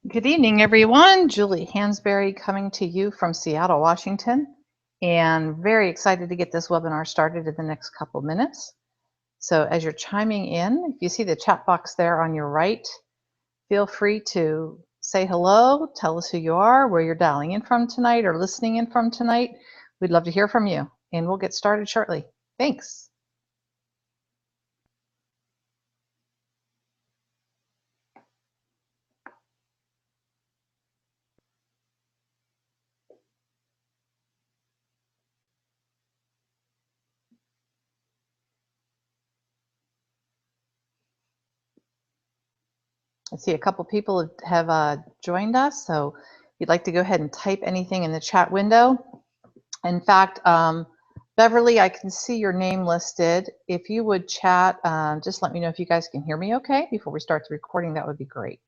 Good evening, everyone. Julie Hansberry coming to you from Seattle, Washington, and very excited to get this webinar started in the next couple minutes. So as you're chiming in, if you see the chat box there on your right, feel free to say hello, tell us who you are, where you're dialing in from tonight or listening in from tonight. We'd love to hear from you, and we'll get started shortly. Thanks. I see a couple people have joined us, so if you'd like to go ahead and type anything in the chat window. In fact, Beverly, I can see your name listed. If you would chat, just let me know if you guys can hear me okay before we start the recording. That would be great.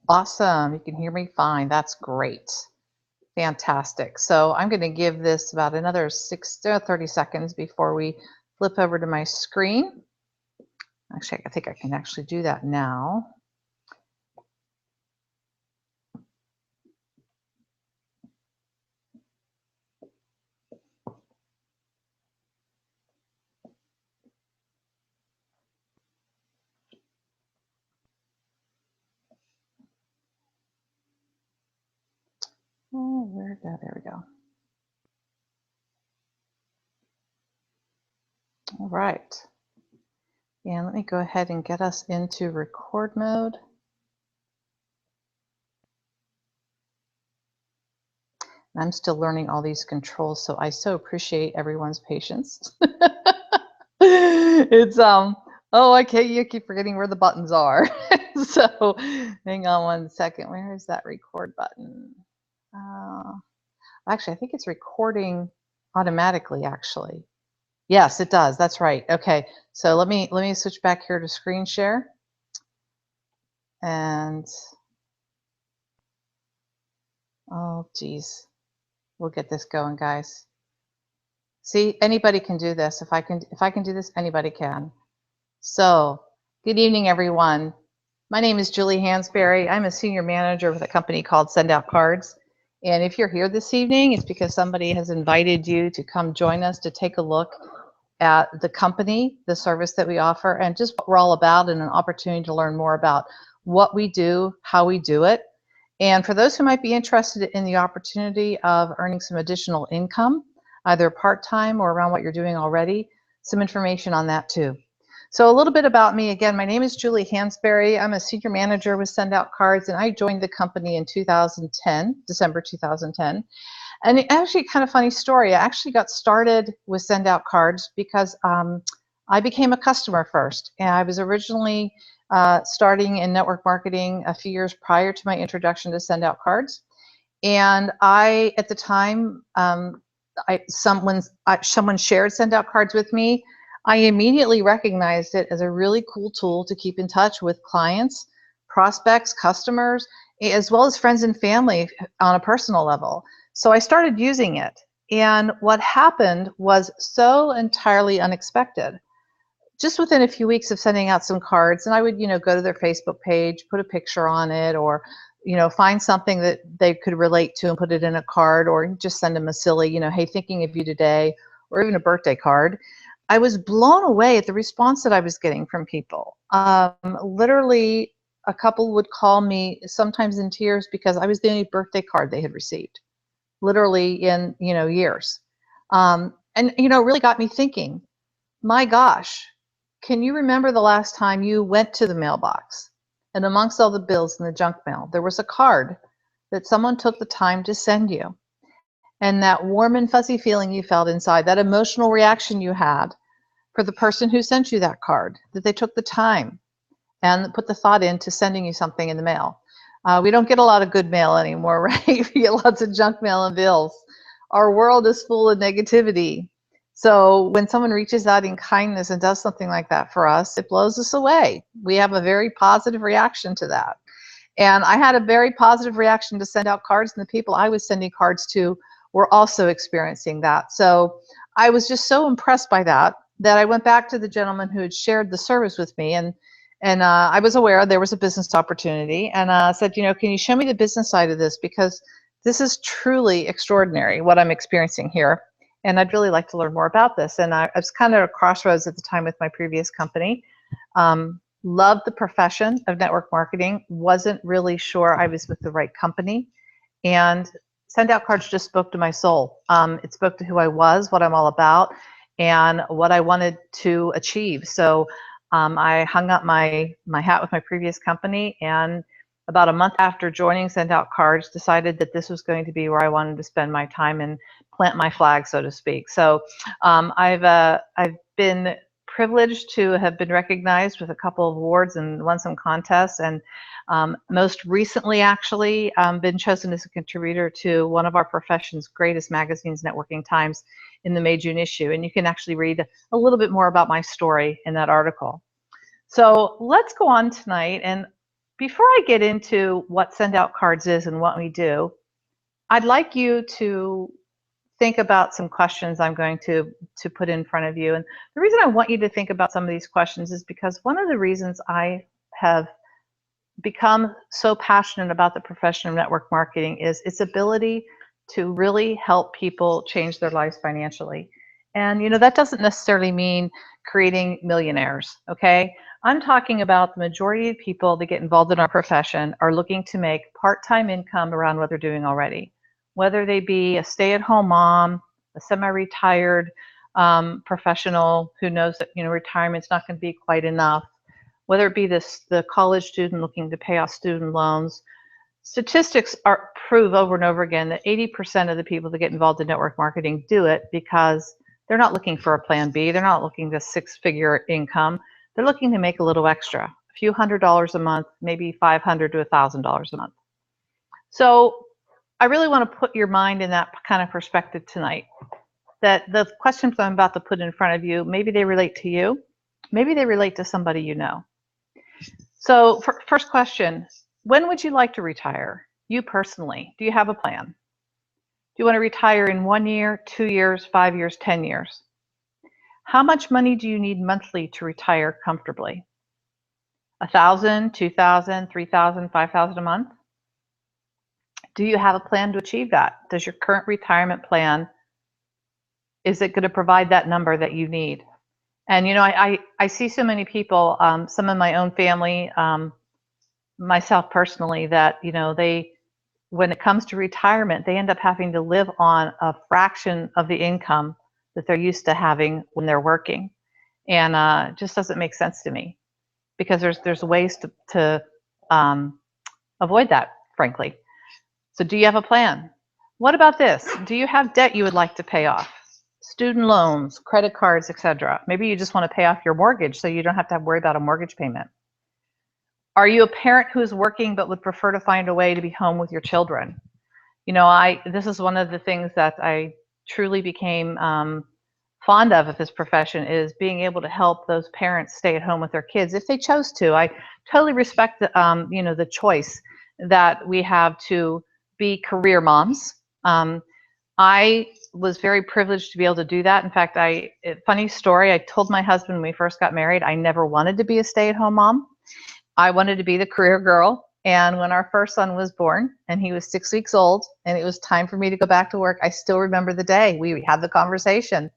Awesome. You can hear me fine. That's great. Fantastic. So I'm going to give this about another 30 seconds before we flip over to my screen. Actually, I think I can actually do that now. Oh, where'd that? There we go. All right. And let me go ahead and get us into record mode. I'm still learning all these controls, so I so appreciate everyone's patience. It's oh, you keep forgetting where the buttons are. So hang on one second. Where is that record button? Actually, I think it's recording automatically, actually. Yes, it does. That's right. Okay, so let me switch back here to screen share. And oh geez, we'll get this going, guys. See, anybody can do this. If I can do this, anybody can. So, good evening, everyone. My name is Julie Hansberry. I'm a senior manager with a company called SendOutCards. And if you're here this evening, it's because somebody has invited you to come join us to take a look at the company, the service that we offer, and just what we're all about, and an opportunity to learn more about what we do, how we do it. And for those who might be interested in the opportunity of earning some additional income, either part-time or around what you're doing already, some information on that too. So a little bit about me. Again, my name is Julie Hansberry. I'm a senior manager with SendOutCards, and I joined the company in 2010, December 2010. And actually, kind of funny story. I actually got started with SendOutCards because I became a customer first. And I was originally starting in network marketing a few years prior to my introduction to SendOutCards. And I, at the time, someone shared SendOutCards with me. I immediately recognized it as a really cool tool to keep in touch with clients, prospects, customers, as well as friends and family on a personal level. So I started using it. And what happened was so entirely unexpected. Just within a few weeks of sending out some cards, and I would, go to their Facebook page, put a picture on it, or, find something that they could relate to and put it in a card, or just send them a silly, hey, thinking of you today, or even a birthday card. I was blown away at the response that I was getting from people. Literally, a couple would call me sometimes in tears because I was the only birthday card they had received, literally in years. And it really got me thinking, my gosh, can you remember the last time you went to the mailbox and amongst all the bills in the junk mail, there was a card that someone took the time to send you? And that warm and fuzzy feeling you felt inside, that emotional reaction you had for the person who sent you that card, that they took the time and put the thought into sending you something in the mail. We don't get a lot of good mail anymore, right? We get lots of junk mail and bills. Our world is full of negativity. So when someone reaches out in kindness and does something like that for us, it blows us away. We have a very positive reaction to that. And I had a very positive reaction to send out cards, and the people I was sending cards to were also experiencing that. So I was just so impressed by that I went back to the gentleman who had shared the service with me, and I was aware there was a business opportunity, and said, you know, can you show me the business side of this, because this is truly extraordinary what I'm experiencing here, and I'd really like to learn more about this. And I was kind of at a crossroads at the time with my previous company. Loved the profession of network marketing, wasn't really sure I was with the right company, and Send Out Cards just spoke to my soul. It spoke to who I was, what I'm all about, and what I wanted to achieve. So I hung up my hat with my previous company, and about a month after joining Send Out Cards, decided that this was going to be where I wanted to spend my time and plant my flag, so to speak. So I've been privileged to have been recognized with a couple of awards and won some contests, and most recently actually been chosen as a contributor to one of our profession's greatest magazines, Networking Times, in the May-June issue. And you can actually read a little bit more about my story in that article. So let's go on tonight. And before I get into what Send Out Cards is and what we do, I'd like you to think about some questions I'm going to put in front of you. And the reason I want you to think about some of these questions is because one of the reasons I have become so passionate about the profession of network marketing is its ability to really help people change their lives financially. And you know, that doesn't necessarily mean creating millionaires, okay? I'm talking about the majority of people that get involved in our profession are looking to make part-time income around what they're doing already, whether they be a stay-at-home mom, a semi-retired professional who knows that, you know, retirement's not going to be quite enough, whether it be the college student looking to pay off student loans. Statistics prove over and over again that 80% of the people that get involved in network marketing do it because they're not looking for a plan B. They're not looking to six-figure income. They're looking to make a little extra, a few $100s a month, maybe $500 to $1,000 a month. So I really want to put your mind in that kind of perspective tonight, that the questions I'm about to put in front of you, maybe they relate to you, maybe they relate to somebody you know. So first question, when would you like to retire? You personally, do you have a plan? Do you want to retire in 1 year, 2 years, 5 years, 10 years? How much money do you need monthly to retire comfortably? $1,000, $2,000, $3,000, $5,000 a month? Do you have a plan to achieve that? Does your current retirement plan, is it going to provide that number that you need? And, you know, I see so many people, some in my own family, myself personally, that, you know, when it comes to retirement, they end up having to live on a fraction of the income that they're used to having when they're working. And it just doesn't make sense to me, because there's ways to avoid that, frankly. So do you have a plan? What about this? Do you have debt you would like to pay off? Student loans, credit cards, etc. Maybe you just want to pay off your mortgage so you don't have to worry about a mortgage payment. Are you a parent who's working but would prefer to find a way to be home with your children? You know, this is one of the things that I truly became fond of this profession, is being able to help those parents stay at home with their kids if they chose to. I totally respect the, you know, the choice that we have to be career moms. I was very privileged to be able to do that. In fact, funny story, I told my husband when we first got married, I never wanted to be a stay-at-home mom. I wanted to be the career girl. And when our first son was born and he was 6 weeks old and it was time for me to go back to work, I still remember the day we had the conversation.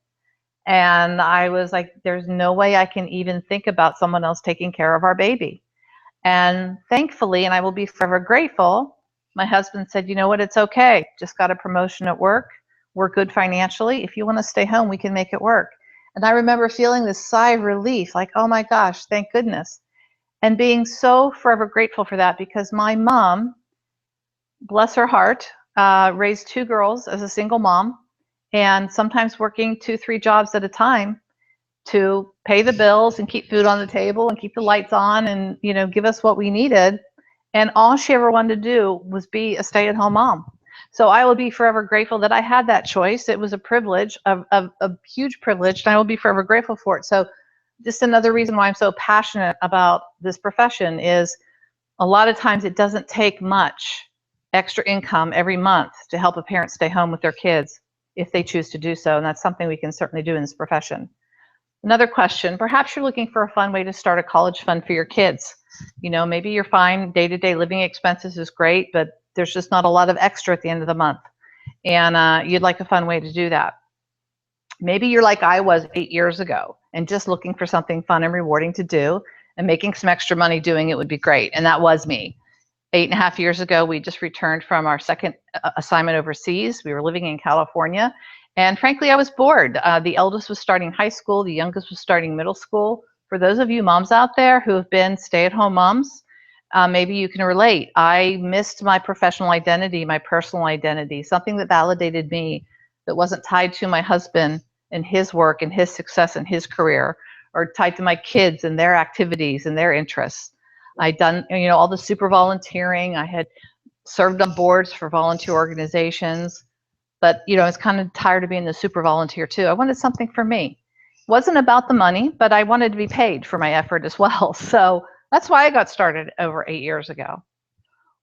And I was like, there's no way I can even think about someone else taking care of our baby. And thankfully, and I will be forever grateful, my husband said, you know what, it's okay. Just got a promotion at work. We're good financially. If you want to stay home, we can make it work. And I remember feeling this sigh of relief, like, oh my gosh, thank goodness. And being so forever grateful for that, because my mom, bless her heart, raised 2 girls as a single mom, and sometimes working 2, 3 jobs at a time to pay the bills and keep food on the table and keep the lights on and, you know, give us what we needed. And all she ever wanted to do was be a stay-at-home mom. So I will be forever grateful that I had that choice. It was a privilege, a huge privilege, and I will be forever grateful for it. So just another reason why I'm so passionate about this profession is a lot of times it doesn't take much extra income every month to help a parent stay home with their kids if they choose to do so, and that's something we can certainly do in this profession. Another question, perhaps you're looking for a fun way to start a college fund for your kids. You know, maybe you're fine, day-to-day living expenses is great, but there's just not a lot of extra at the end of the month, and you'd like a fun way to do that. Maybe you're like I was 8 years ago and just looking for something fun and rewarding to do, and making some extra money doing it would be great, and that was me. 8.5 years ago, we just returned from our second assignment overseas. We were living in California, and frankly, I was bored. The eldest was starting high school, the youngest was starting middle school. For those of you moms out there who have been stay-at-home moms, maybe you can relate. I missed my professional identity, my personal identity, something that validated me, that wasn't tied to my husband and his work and his success and his career, or tied to my kids and their activities and their interests. I'd done, you know, all the super volunteering. I had served on boards for volunteer organizations, but, you know, I was kind of tired of being the super volunteer too. I wanted something for me. It wasn't about the money, but I wanted to be paid for my effort as well. So that's why I got started over 8 years ago.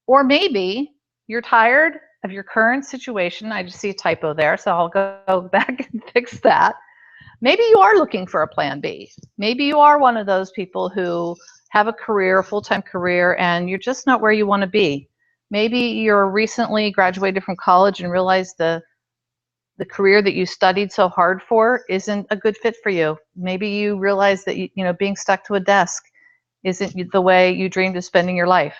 Or maybe you're tired of your current situation. I just see a typo there, so I'll go back and fix that. Maybe you are looking for a plan B. Maybe you are one of those people who have a career, a full-time career, and you're just not where you want to be. Maybe you're recently graduated from college and realized the career that you studied so hard for isn't a good fit for you. Maybe you realize that you know, being stuck to a desk isn't the way you dreamed of spending your life.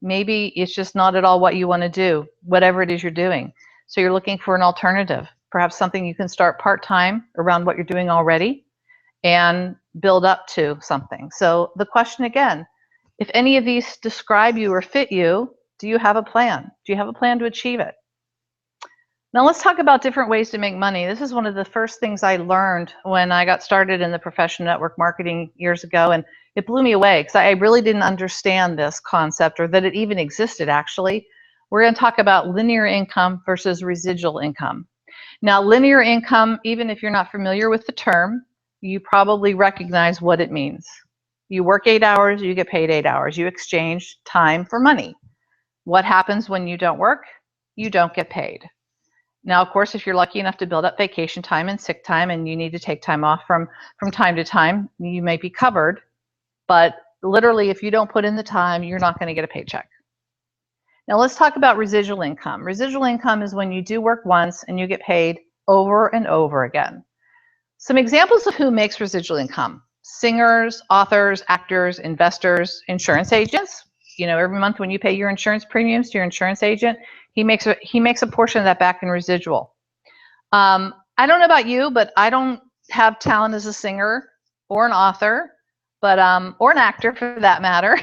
Maybe it's just not at all what you want to do, whatever it is you're doing. So you're looking for an alternative, perhaps something you can start part-time around what you're doing already and build up to something. So the question again, if any of these describe you or fit you, do you have a plan? Do you have a plan to achieve it? Now let's talk about different ways to make money. This is one of the first things I learned when I got started in the profession of network marketing years ago, and it blew me away because I really didn't understand this concept, or that it even existed actually. We're going to talk about linear income versus residual income. Now, linear income, even if you're not familiar with the term, you probably recognize what it means. You work 8 hours, you get paid 8 hours. You exchange time for money. What happens when you don't work? You don't get paid. Now, of course, if you're lucky enough to build up vacation time and sick time and you need to take time off from time to time, you may be covered. But literally, if you don't put in the time, you're not going to get a paycheck. Now let's talk about residual income. Residual income is when you do work once and you get paid over and over again. Some examples of who makes residual income: singers, authors, actors, investors, insurance agents. You know, every month when you pay your insurance premiums to your insurance agent, he makes a portion of that back in residual. I don't know about you, but I don't have talent as a singer or an author, but or an actor for that matter.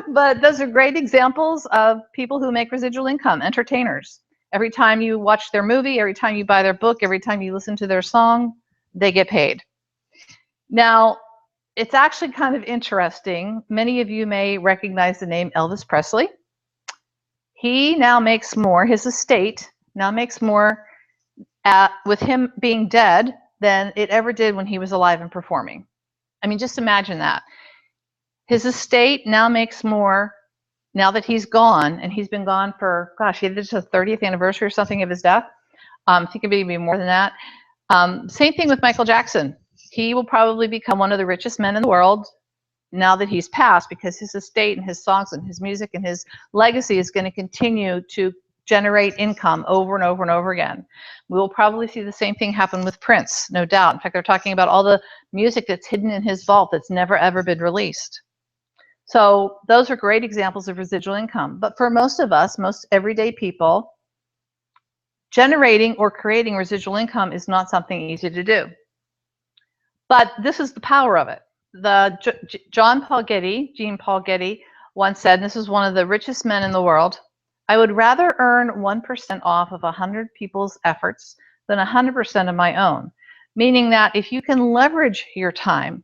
But those are great examples of people who make residual income, entertainers. Every time you watch their movie, every time you buy their book, every time you listen to their song, they get paid. Now, it's actually kind of interesting. Many of you may recognize the name Elvis Presley. He now makes more, his estate now makes more with him being dead than it ever did when he was alive and performing. I mean, just imagine that. His estate now makes more now that he's gone, and he's been gone for, gosh, he did the 30th anniversary or something of his death. I think it may be more than that. Same thing with Michael Jackson. He will probably become one of the richest men in the world now that he's passed, because his estate and his songs and his music and his legacy is going to continue to generate income over and over and over again. We will probably see the same thing happen with Prince, no doubt. In fact, they're talking about all the music that's hidden in his vault that's never ever been released. So those are great examples of residual income. But for most of us, most everyday people, generating or creating residual income is not something easy to do. But this is the power of it. Jean Paul Getty once said, and this is one of the richest men in the world, "I would rather earn 1% off of 100 people's efforts than 100% of my own." Meaning that if you can leverage your time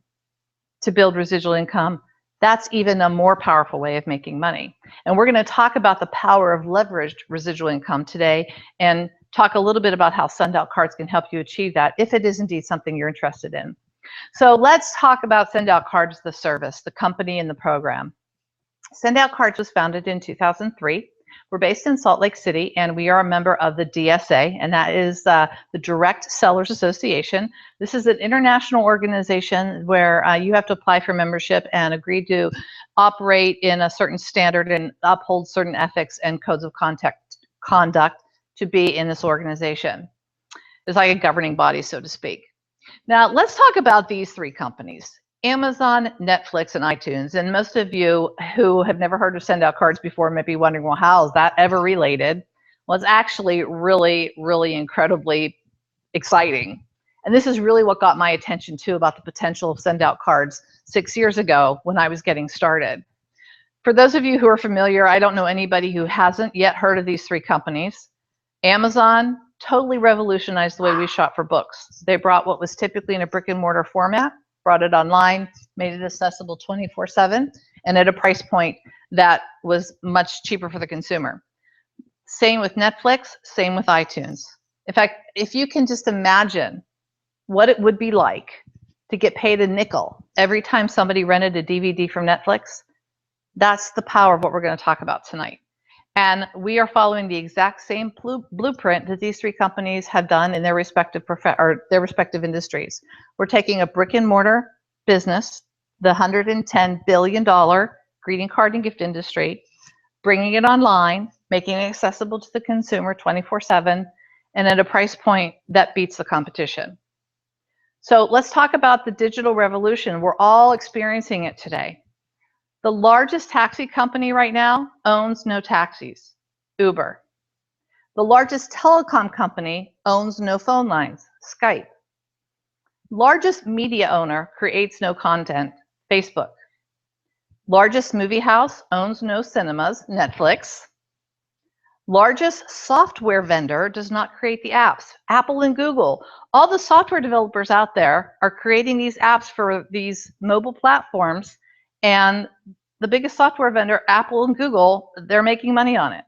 to build residual income, That's even a more powerful way of making money. And we're going to talk about the power of leveraged residual income today and talk a little bit about how SendOutCards can help you achieve that if it is indeed something you're interested in. So let's talk about SendOutCards, the service, the company, and the program. SendOutCards was founded in 2003. We're based in Salt Lake City, and we are a member of the DSA, and that is the Direct Sellers Association. This is an international organization where you have to apply for membership and agree to operate in a certain standard and uphold certain ethics and codes of conduct to be in this organization. It's like a governing body, so to speak. Now, let's talk about these three companies. Amazon, Netflix, and iTunes. And most of you who have never heard of SendOutCards before may be wondering, well, how is that ever related? Well, it's actually really, really incredibly exciting. And this is really what got my attention too about the potential of SendOutCards 6 years ago when I was getting started. For those of you who are familiar, I don't know anybody who hasn't yet heard of these three companies. Amazon totally revolutionized the way we shop for books. They brought what was typically in a brick and mortar format, brought it online, made it accessible 24/7, and at a price point that was much cheaper for the consumer. Same with Netflix, same with iTunes. In fact, if you can just imagine what it would be like to get paid a nickel every time somebody rented a DVD from Netflix, that's the power of what we're going to talk about tonight. And we are following the exact same blueprint that these three companies have done in their respective industries. We're taking a brick and mortar business, the $110 billion greeting card and gift industry, bringing it online, making it accessible to the consumer 24/7, and at a price point that beats the competition. So let's talk about the digital revolution. We're all experiencing it today. The largest taxi company right now owns no taxis, Uber. The largest telecom company owns no phone lines, Skype. Largest media owner creates no content, Facebook. Largest movie house owns no cinemas, Netflix. Largest software vendor does not create the apps, Apple and Google. All the software developers out there are creating these apps for these mobile platforms, and the biggest software vendor, Apple and Google, they're making money on it.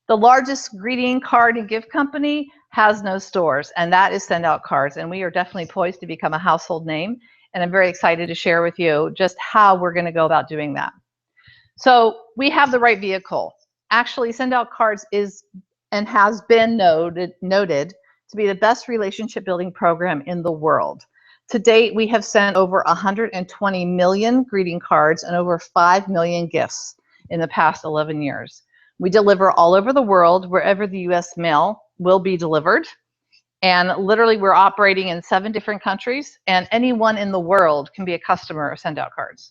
The largest greeting card and gift company has no stores, and that is SendOutCards, and we are definitely poised to become a household name, and I'm very excited to share with you just how we're going to go about doing that. So we have the right vehicle. Actually, SendOutCards is and has been noted to be the best relationship building program in the world. To date, we have sent over 120 million greeting cards and over 5 million gifts in the past 11 years. We deliver all over the world, wherever the US mail will be delivered. And literally, we're operating in 7 different countries, and anyone in the world can be a customer of SendOutCards.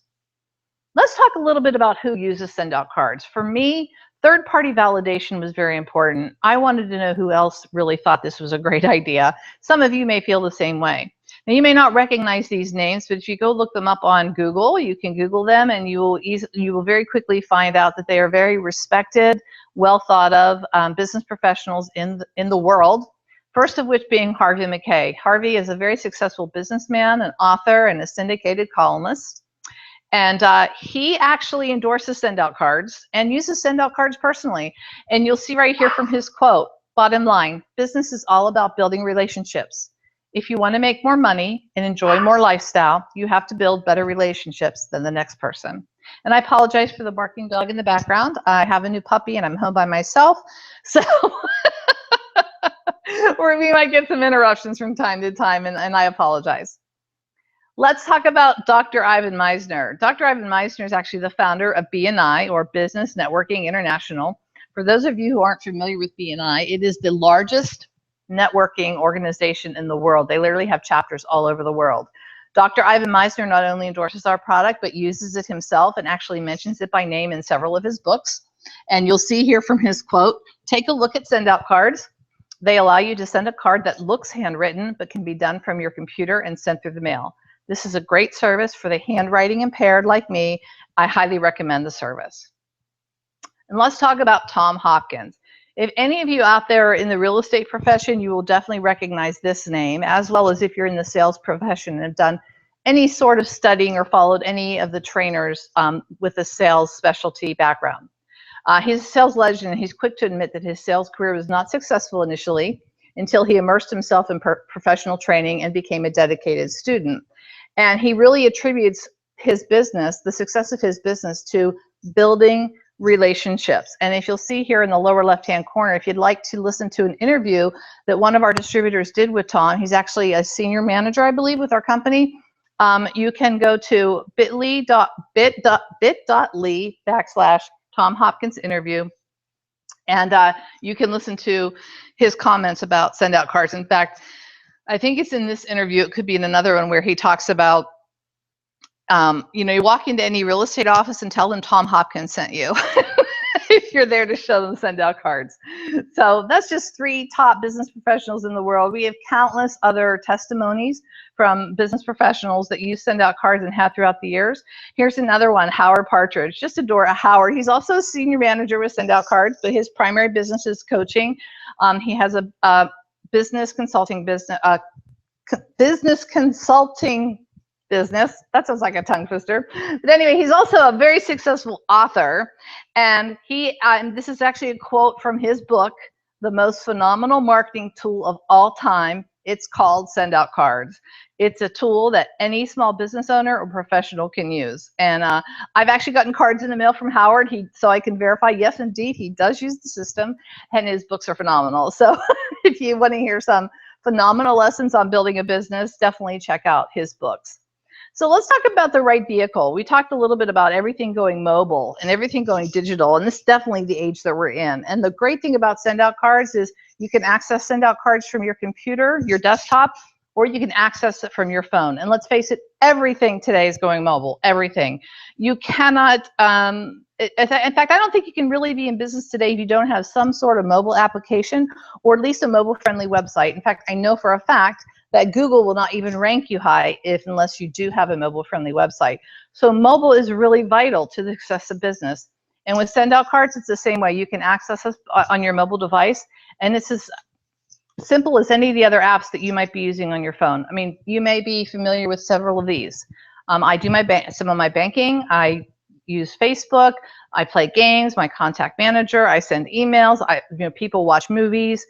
Let's talk a little bit about who uses SendOutCards. For me, third-party validation was very important. I wanted to know who else really thought this was a great idea. Some of you may feel the same way. Now, you may not recognize these names, but if you go look them up on Google, you can Google them, and you will very quickly find out that they are very respected, well thought of business professionals in the world. First of which being Harvey Mackay. Harvey is a very successful businessman, an author, and a syndicated columnist. And he actually endorses SendOutCards and uses SendOutCards personally. And you'll see right here from his quote, bottom line, business is all about building relationships. If you want to make more money and enjoy more lifestyle, you have to build better relationships than the next person. And I apologize for the barking dog in the background. I have a new puppy and I'm home by myself. So or we might get some interruptions from time to time, and I apologize. Let's talk about Dr. Ivan Misner. Dr. Ivan Misner is actually the founder of BNI, or Business Networking International. For those of you who aren't familiar with BNI, it is the largest networking organization in the world. They literally have chapters all over the world. Dr. Ivan Misner not only endorses our product, but uses it himself and actually mentions it by name in several of his books. And you'll see here from his quote, take a look at SendOutCards. They allow you to send a card that looks handwritten, but can be done from your computer and sent through the mail. This is a great service for the handwriting impaired like me. I highly recommend the service. And let's talk about Tom Hopkins. If any of you out there are in the real estate profession, you will definitely recognize this name, as well as if you're in the sales profession and have done any sort of studying or followed any of the trainers with a sales specialty background. He's a sales legend, and he's quick to admit that his sales career was not successful initially until he immersed himself in professional training and became a dedicated student. And he really attributes his business, the success of his business, to building relationships. And if you'll see here in the lower left-hand corner, if you'd like to listen to an interview that one of our distributors did with Tom, he's actually a senior manager, I believe, with our company. You can go to bit.ly/Tom Hopkins interview, and you can listen to his comments about send out cards. In fact, I think it's in this interview, it could be in another one, where he talks about, you know, you walk into any real estate office and tell them Tom Hopkins sent you if you're there to show them send out cards. So that's just 3 top business professionals in the world. We have countless other testimonies from business professionals that use send out cards and have throughout the years. Here's another one, Howard Partridge. Just adore Howard. He's also a senior manager with send out cards, but his primary business is coaching. He has a business consulting business. That sounds like a tongue twister. But anyway, he's also a very successful author. And this is actually a quote from his book, The Most Phenomenal Marketing Tool of All Time. It's called Send Out Cards. It's a tool that any small business owner or professional can use. And I've actually gotten cards in the mail from Howard, so I can verify, yes, indeed, he does use the system, and his books are phenomenal. So if you want to hear some phenomenal lessons on building a business, definitely check out his books. So let's talk about the right vehicle. We talked a little bit about everything going mobile and everything going digital, and this is definitely the age that we're in. And the great thing about send out cards is you can access send out cards from your computer, your desktop, or you can access it from your phone. And let's face it, everything today is going mobile, everything. You cannot, in fact, I don't think you can really be in business today if you don't have some sort of mobile application or at least a mobile-friendly website. In fact, I know for a fact that Google will not even rank you high unless you do have a mobile-friendly website. So mobile is really vital to the success of business. And with send out cards, it's the same way. You can access us on your mobile device, and it's as simple as any of the other apps that you might be using on your phone. I mean, you may be familiar with several of these. I do some of my banking. I use Facebook. I play games. My contact manager. I send emails. People watch movies.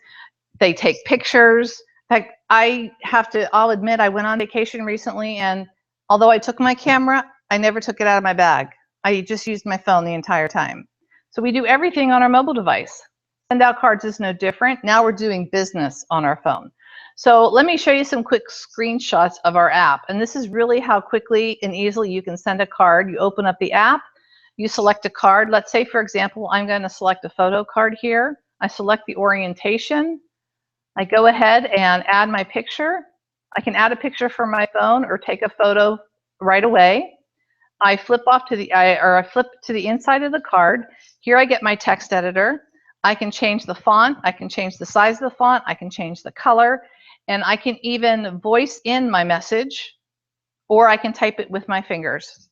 They take pictures. In fact, I'll admit, I went on vacation recently, and although I took my camera, I never took it out of my bag. I just used my phone the entire time. So we do everything on our mobile device. Send out cards is no different. Now we're doing business on our phone. So let me show you some quick screenshots of our app. And this is really how quickly and easily you can send a card. You open up the app, you select a card. Let's say, for example, I'm going to select a photo card here. I select the orientation. I go ahead and add my picture. I can add a picture from my phone or take a photo right away. I flip to the inside of the card. Here I get my text editor. I can change the font. I can change the size of the font. I can change the color, and I can even voice in my message, or I can type it with my fingers.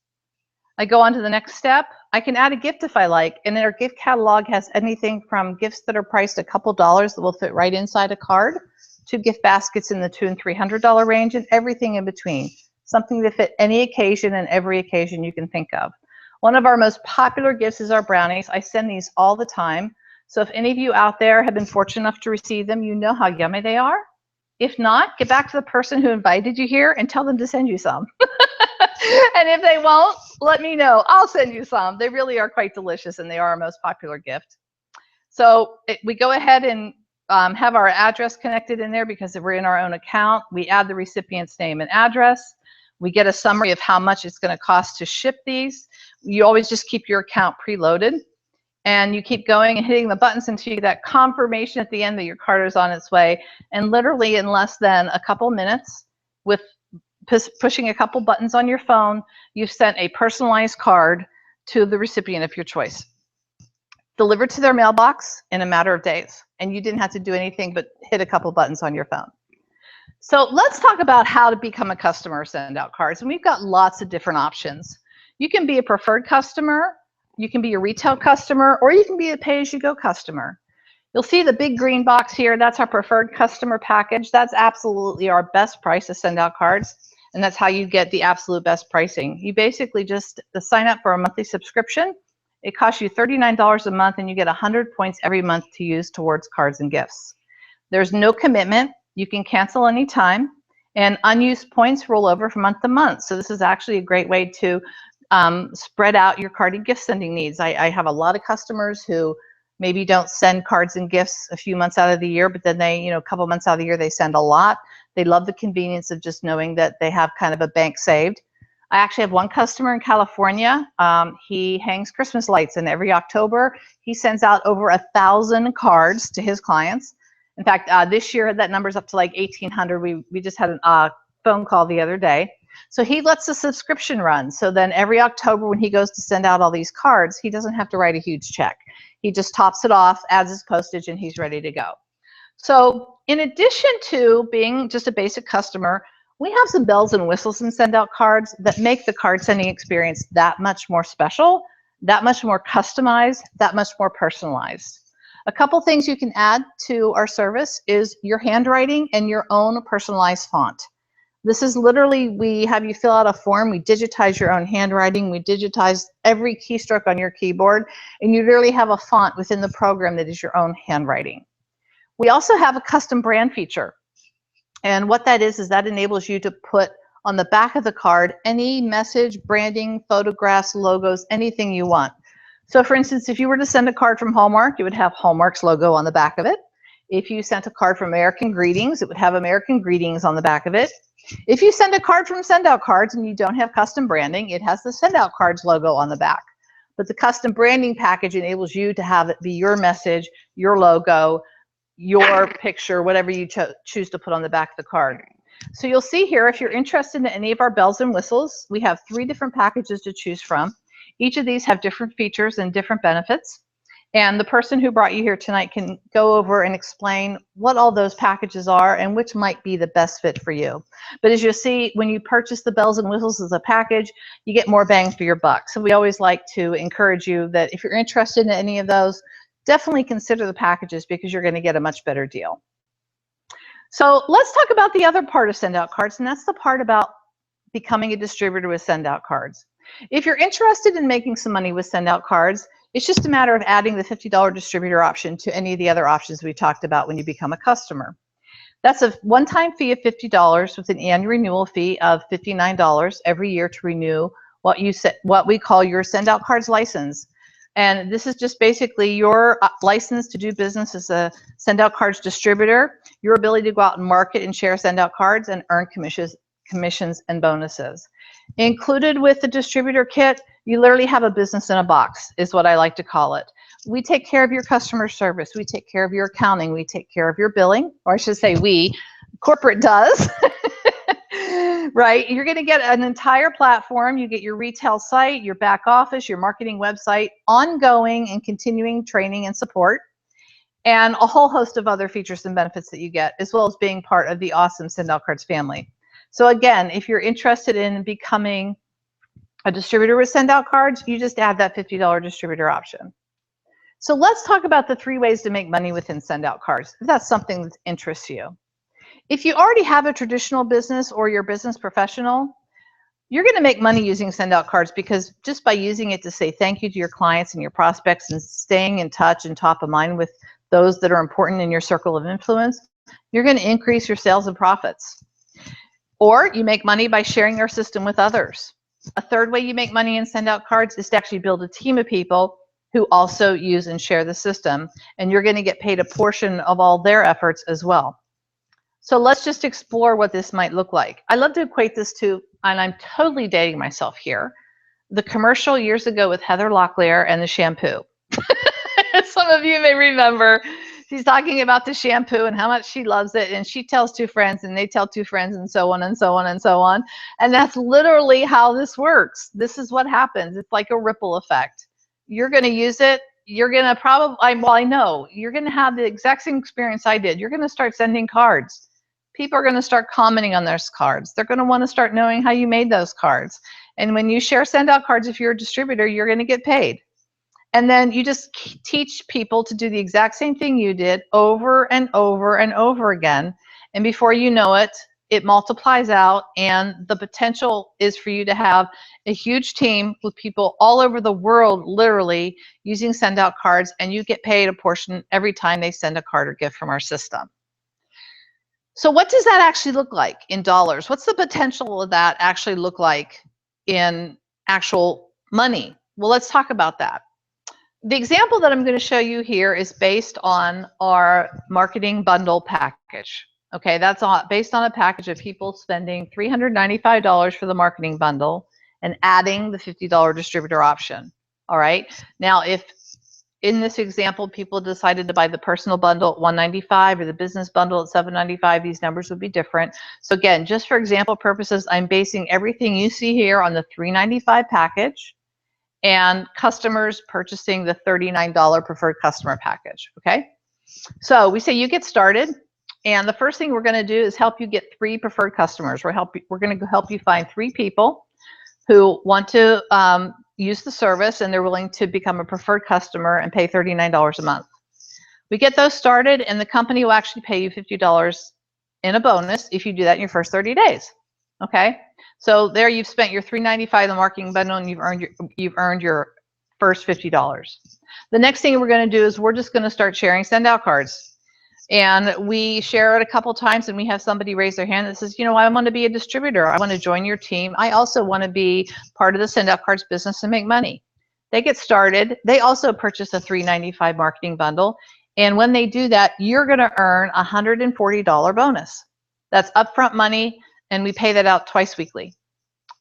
I go on to the next step. I can add a gift if I like, and our gift catalog has anything from gifts that are priced a couple dollars that will fit right inside a card to gift baskets in the $200 and $300 range, and everything in between. Something to fit any occasion and every occasion you can think of. One of our most popular gifts is our brownies. I send these all the time. So if any of you out there have been fortunate enough to receive them, you know how yummy they are. If not, get back to the person who invited you here and tell them to send you some. And if they won't, let me know. I'll send you some. They really are quite delicious, and they are our most popular gift. So we go ahead and have our address connected in there because we're in our own account. We add the recipient's name and address. We get a summary of how much it's going to cost to ship these. You always just keep your account preloaded, and you keep going and hitting the buttons until you get that confirmation at the end that your card is on its way. And literally in less than a couple minutes, with pushing a couple buttons on your phone, you've sent a personalized card to the recipient of your choice, delivered to their mailbox in a matter of days, and you didn't have to do anything but hit a couple buttons on your phone. So let's talk about how to become a customer of Send Out Cards, and we've got lots of different options. You can be a preferred customer, you can be a retail customer, or you can be a pay-as-you-go customer. You'll see the big green box here. That's our preferred customer package. That's absolutely our best price of Send Out Cards. And that's how you get the absolute best pricing. You basically just sign up for a monthly subscription. It costs you $39 a month, and you get 100 points every month to use towards cards and gifts. There's no commitment. You can cancel anytime, and unused points roll over from month to month. So this is actually a great way to spread out your card and gift sending needs. I have a lot of customers who maybe don't send cards and gifts a few months out of the year, but then they, a couple months out of the year, they send a lot. They love the convenience of just knowing that they have kind of a bank saved. I actually have one customer in California. He hangs Christmas lights, and every October he sends out over 1,000 cards to his clients. In fact, this year that number's up to like 1,800. We just had a phone call the other day. So he lets the subscription run. So then every October when he goes to send out all these cards, he doesn't have to write a huge check. He just tops it off, adds his postage, and he's ready to go. So in addition to being just a basic customer, we have some bells and whistles in Send Out Cards that make the card sending experience that much more special, that much more customized, that much more personalized. A couple things you can add to our service is your handwriting and your own personalized font. This is literally, we have you fill out a form, we digitize your own handwriting, we digitize every keystroke on your keyboard, and you literally have a font within the program that is your own handwriting. We also have a custom brand feature. And what that is that enables you to put on the back of the card any message, branding, photographs, logos, anything you want. So for instance, if you were to send a card from Hallmark, it would have Hallmark's logo on the back of it. If you sent a card from American Greetings, it would have American Greetings on the back of it. If you send a card from Send Out Cards and you don't have custom branding, it has the Send Out Cards logo on the back. But the custom branding package enables you to have it be your message, your logo, your picture, whatever you choose to put on the back of the card. So you'll see here, if you're interested in any of our bells and whistles, we have 3 different packages to choose from. Each of these have different features and different benefits. And the person who brought you here tonight can go over and explain what all those packages are and which might be the best fit for you. But as you'll see, when you purchase the bells and whistles as a package, you get more bang for your buck. So we always like to encourage you that if you're interested in any of those, definitely consider the packages because you're going to get a much better deal. So let's talk about the other part of Send Out Cards, and that's the part about becoming a distributor with Send Out Cards. If you're interested in making some money with Send Out Cards, it's just a matter of adding the $50 distributor option to any of the other options we talked about when you become a customer. That's a one-time fee of $50 with an annual renewal fee of $59 every year to renew what we call your Send Out Cards license. And this is just basically your license to do business as a Send Out Cards distributor, your ability to go out and market and share Send Out Cards and earn commissions and bonuses. Included with the distributor kit, you literally have a business in a box, is what I like to call it. We take care of your customer service. We take care of your accounting. We take care of your billing, or I should say we, corporate does. Right? You're going to get an entire platform. You get your retail site, your back office, your marketing website, ongoing and continuing training and support, and a whole host of other features and benefits that you get, as well as being part of the awesome Send Out Cards family. So again, if you're interested in becoming a distributor with Send Out Cards, you just add that $50 distributor option. So let's talk about the 3 ways to make money within Send Out Cards, if that's something that interests you. If you already have a traditional business or you're a business professional, you're going to make money using Send Out Cards because just by using it to say thank you to your clients and your prospects and staying in touch and top of mind with those that are important in your circle of influence, you're going to increase your sales and profits. Or you make money by sharing your system with others. A third way you make money in Send Out Cards is to actually build a team of people who also use and share the system, and you're going to get paid a portion of all their efforts as well. So let's just explore what this might look like. I love to equate this to, and I'm totally dating myself here, the commercial years ago with Heather Locklear and the shampoo. Some of you may remember, she's talking about the shampoo and how much she loves it, and she tells 2 friends and they tell 2 friends and so on and so on and so on. And that's literally how this works. This is what happens. It's like a ripple effect. You're going to use it. You're going to probably, well, I know, you're going to have the exact same experience I did. You're going to start sending cards. People are going to start commenting on those cards. They're going to want to start knowing how you made those cards. And when you share Send Out Cards, if you're a distributor, you're going to get paid. And then you just teach people to do the exact same thing you did over and over and over again. And before you know it, it multiplies out, and the potential is for you to have a huge team with people all over the world literally using send out cards, and you get paid a portion every time they send a card or gift from our system. So what does that actually look like in dollars? What's the potential of that actually look like in actual money? Well, let's talk about that. The example that I'm going to show you here is based on our marketing bundle package. Okay, that's based on a package of people spending $395 for the marketing bundle and adding the $50 distributor option. All right, now if in this example people decided to buy the personal bundle at $195 or the business bundle at $795, these numbers would be different. So again, just for example purposes, I'm basing everything you see here on the $395 package and customers purchasing the $39 preferred customer package. Okay, so we say you get started, and the first thing we're going to do is help you get 3 preferred customers. We're going to help you find 3 people who want to use the service and they're willing to become a preferred customer and pay $39 a month. We get those started, and the company will actually pay you $50 in a bonus if you do that in your first 30 days. Okay, so there you've spent your $395 in the marketing bundle, and you've earned your first $50. The next thing we're going to do is we're just going to start sharing send out cards. And we share it a couple times, and we have somebody raise their hand that says, you know, I want to be a distributor. I want to join your team. I also want to be part of the send out cards business and make money. They get started. They also purchase a $395 marketing bundle. And when they do that, you're going to earn a $140 bonus. That's upfront money, and we pay that out twice weekly.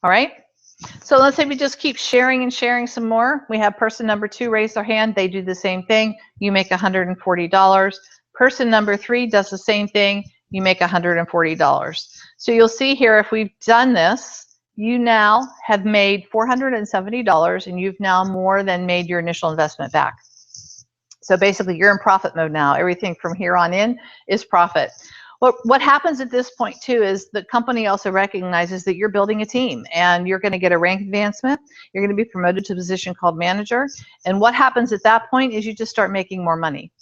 All right. So let's say we just keep sharing and sharing some more. We have person number 2 raise their hand. They do the same thing. You make $140. Person number 3 does the same thing. You make $140. So you'll see here, if we've done this, you now have made $470, and you've now more than made your initial investment back. So basically, you're in profit mode now. Everything from here on in is profit. What happens at this point too is the company also recognizes that you're building a team, and you're going to get a rank advancement. You're going to be promoted to a position called manager. And what happens at that point is you just start making more money.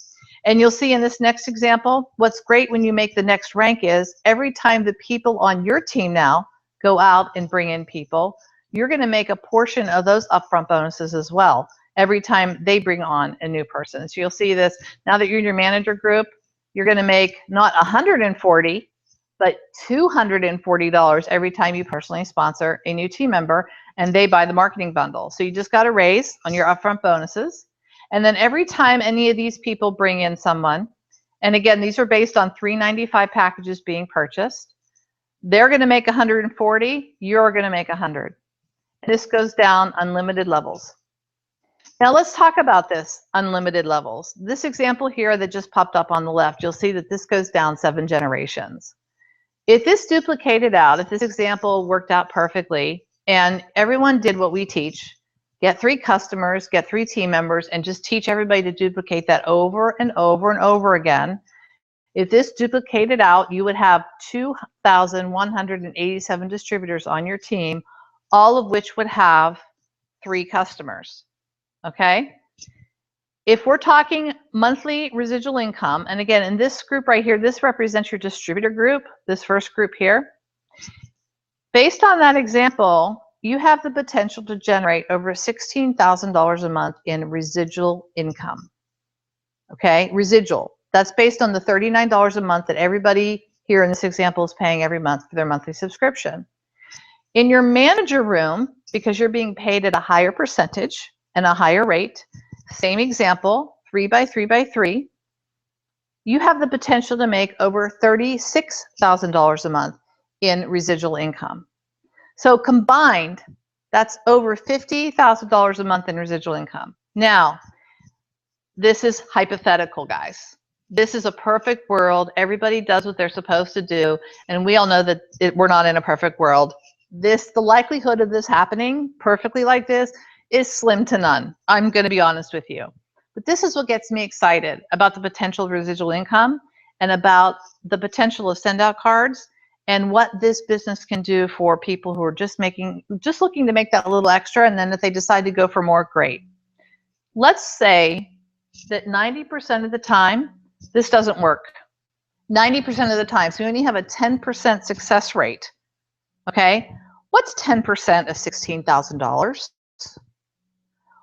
And you'll see in this next example, what's great when you make the next rank is every time the people on your team now go out and bring in people, you're going to make a portion of those upfront bonuses as well every time they bring on a new person. So you'll see this now that you're in your manager group, you're going to make not $140, but $240 every time you personally sponsor a new team member and they buy the marketing bundle. So you just got a raise on your upfront bonuses. And then every time any of these people bring in someone, and again, these are based on $395 packages being purchased, they're going to make $140, you're going to make $100. This goes down unlimited levels. Now let's talk about this unlimited levels. This example here that just popped up on the left, you'll see that this goes down 7 generations. If this duplicated out, if this example worked out perfectly, and everyone did what we teach, get 3 customers, get 3 team members, and just teach everybody to duplicate that over and over and over again. If this duplicated out, you would have 2,187 distributors on your team, all of which would have 3 customers. Okay? If we're talking monthly residual income, and again, in this group right here, this represents your distributor group, this first group here. Based on that example, you have the potential to generate over $16,000 a month in residual income. Okay, residual. That's based on the $39 a month that everybody here in this example is paying every month for their monthly subscription. In your manager room, because you're being paid at a higher percentage and a higher rate, same example, 3 by 3 by 3, you have the potential to make over $36,000 a month in residual income. So combined, that's over $50,000 a month in residual income. Now, this is hypothetical, guys. This is a perfect world. Everybody does what they're supposed to do, and we all know that we're not in a perfect world. The likelihood of this happening perfectly like this is slim to none. I'm going to be honest with you. But this is what gets me excited about the potential of residual income and about the potential of send out cards and what this business can do for people who are just looking to make that a little extra, and then if they decide to go for more, great. Let's say that 90% of the time, this doesn't work. 90% of the time. So we only have a 10% success rate. Okay, what's 10% of $16,000?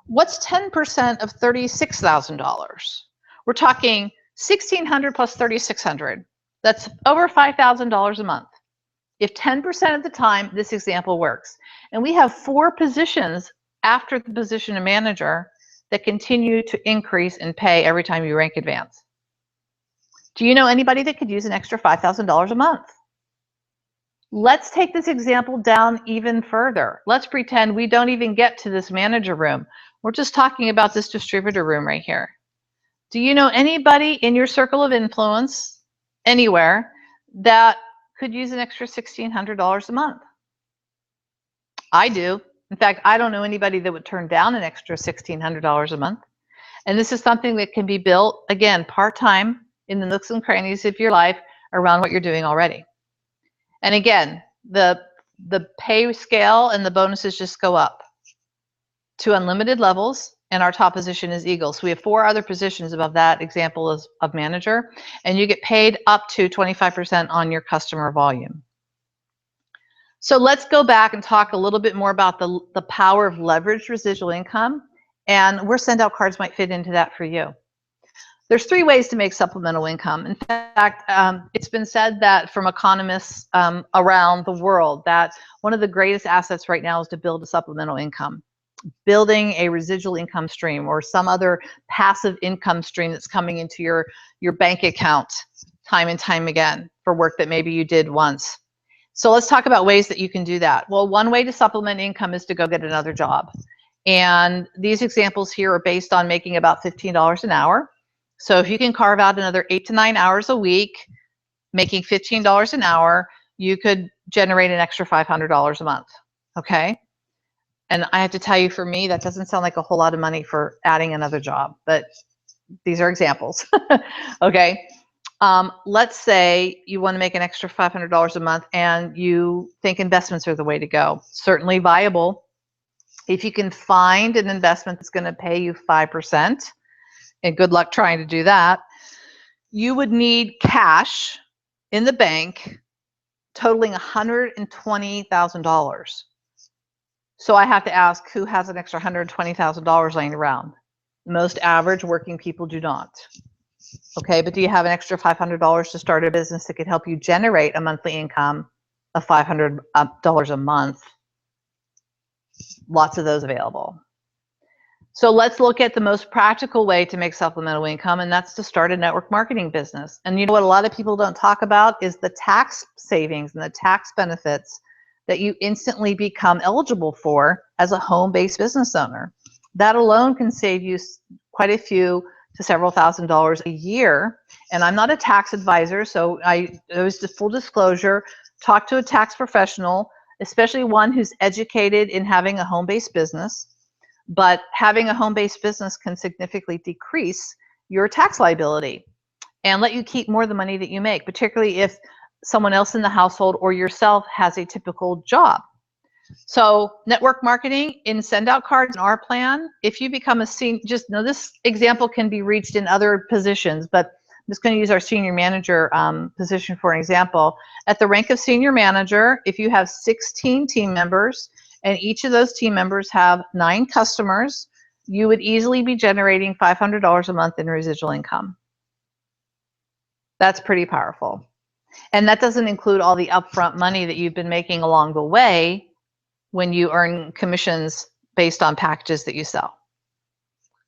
What's 10% of $36,000? We're talking $1,600 plus $3,600. That's over $5,000 a month. If 10% of the time, this example works. And we have 4 positions after the position of manager that continue to increase in pay every time you rank advance. Do you know anybody that could use an extra $5,000 a month? Let's take this example down even further. Let's pretend we don't even get to this manager room. We're just talking about this distributor room right here. Do you know anybody in your circle of influence, anywhere, that could use an extra $1,600 a month? I do. In fact, I don't know anybody that would turn down an extra $1,600 a month. And this is something that can be built, again, part-time in the nooks and crannies of your life around what you're doing already. And again, the pay scale and the bonuses just go up to unlimited levels, and our top position is Eagle. So we have 4 other positions above that example of manager, and you get paid up to 25% on your customer volume. So let's go back and talk a little bit more about the power of leveraged residual income and where SendOutCards might fit into that for you. There's 3 ways to make supplemental income. In fact, it's been said that from economists around the world that one of the greatest assets right now is to build a supplemental income, building a residual income stream or some other passive income stream that's coming into your bank account time and time again for work that maybe you did once. So let's talk about ways that you can do that. Well, one way to supplement income is to go get another job. And these examples here are based on making about $15 an hour. So if you can carve out another 8 to 9 hours a week, making $15 an hour, you could generate an extra $500 a month, okay? And I have to tell you, for me, that doesn't sound like a whole lot of money for adding another job, but these are examples, okay? Let's say you want to make an extra $500 a month and you think investments are the way to go. Certainly viable. If you can find an investment that's going to pay you 5%, and good luck trying to do that, you would need cash in the bank totaling $120,000. So I have to ask, who has an extra $120,000 laying around? Most average working people do not. Okay, but do you have an extra $500 to start a business that could help you generate a monthly income of $500 a month? Lots of those available. So let's look at the most practical way to make supplemental income, and that's to start a network marketing business. And you know what a lot of people don't talk about is the tax savings and the tax benefits that you instantly become eligible for as a home-based business owner. That alone can save you quite a few to several $1,000s a year. And I'm not a tax advisor, so it was just full disclosure, talk to a tax professional, especially one who's educated in having a home-based business. But having a home-based business can significantly decrease your tax liability and let you keep more of the money that you make, particularly if someone else in the household or yourself has a typical job. So network marketing in SendOutCards in our plan, if you become a senior, just know this example can be reached in other positions, but I'm just going to use our senior manager position for an example. At the rank of senior manager, if you have 16 team members, and each of those team members have 9 customers, you would easily be generating $500 a month in residual income. That's pretty powerful. And that doesn't include all the upfront money that you've been making along the way when you earn commissions based on packages that you sell.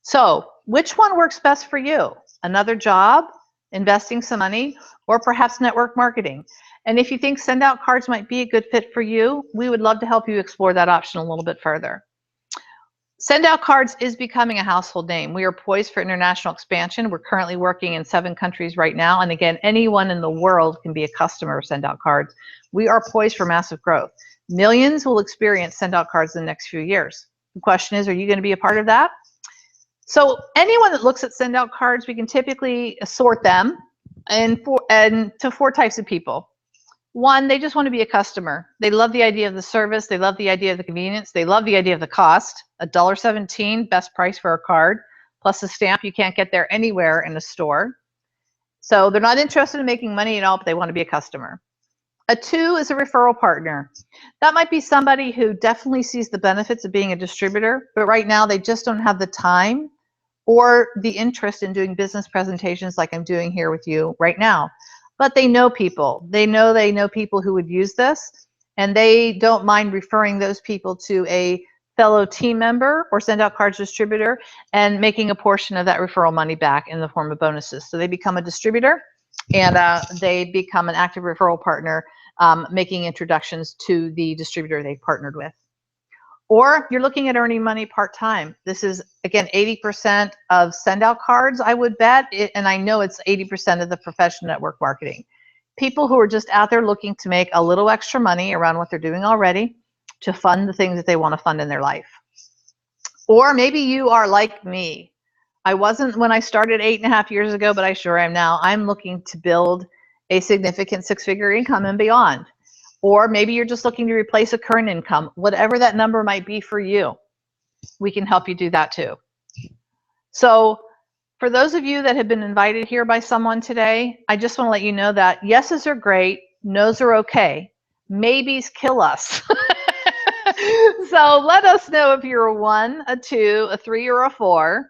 So which one works best for you? Another job, investing some money, or perhaps network marketing? And if you think SendOutCards might be a good fit for you, we would love to help you explore that option a little bit further. SendOutCards is becoming a household name. We are poised for international expansion. We're currently working in 7 countries right now. And again, anyone in the world can be a customer of SendOutCards. We are poised for massive growth. Millions will experience SendOutCards in the next few years. The question is, are you going to be a part of that? So anyone that looks at SendOutCards, we can typically sort them to 4 types of people. One, they just want to be a customer. They love the idea of the service. They love the idea of the convenience. They love the idea of the cost. $1.17, best price for a card, plus a stamp. You can't get there anywhere in a store. So they're not interested in making money at all, but they want to be a customer. A 2 is a referral partner. That might be somebody who definitely sees the benefits of being a distributor, but right now they just don't have the time or the interest in doing business presentations like I'm doing here with you right now. But they know people. They know people who would use this, and they don't mind referring those people to a fellow team member or send out cards distributor and making a portion of that referral money back in the form of bonuses. So they become a distributor, and they become an active referral partner, making introductions to the distributor they partnered with. Or you're looking at earning money part-time. This is, again, 80% of send out cards, I would bet, and I know it's 80% of the professional network marketing. People who are just out there looking to make a little extra money around what they're doing already to fund the things that they want to fund in their life. Or maybe you are like me. I wasn't when I started 8.5 years ago, but I sure am now. I'm looking to build a significant six-figure income and beyond. Or maybe you're just looking to replace a current income. Whatever that number might be for you, we can help you do that too. So for those of you that have been invited here by someone today, I just want to let you know that yeses are great, nos are okay, maybes kill us. So let us know if you're a 1, a 2, a 3, or a 4.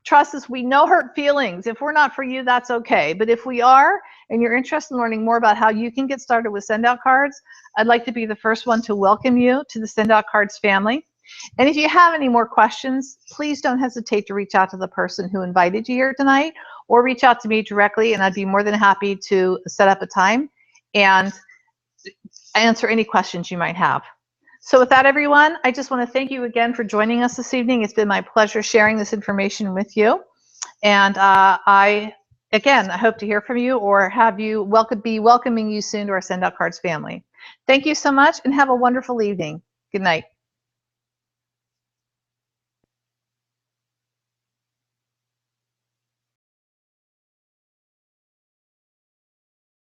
Trust us, we know hurt feelings. If we're not for you, that's okay. But if we are, and you're interested in learning more about how you can get started with send out cards, I'd like to be the first one to welcome you to the Send Out Cards family. And if you have any more questions, please don't hesitate to reach out to the person who invited you here tonight, or reach out to me directly, and I'd be more than happy to set up a time and answer any questions you might have. So with that, everyone, I just want to thank you again for joining us this evening. It's been my pleasure sharing this information with you. And I hope to hear from you or have you be welcoming you soon to our Send Out Cards family. Thank you so much and have a wonderful evening. Good night.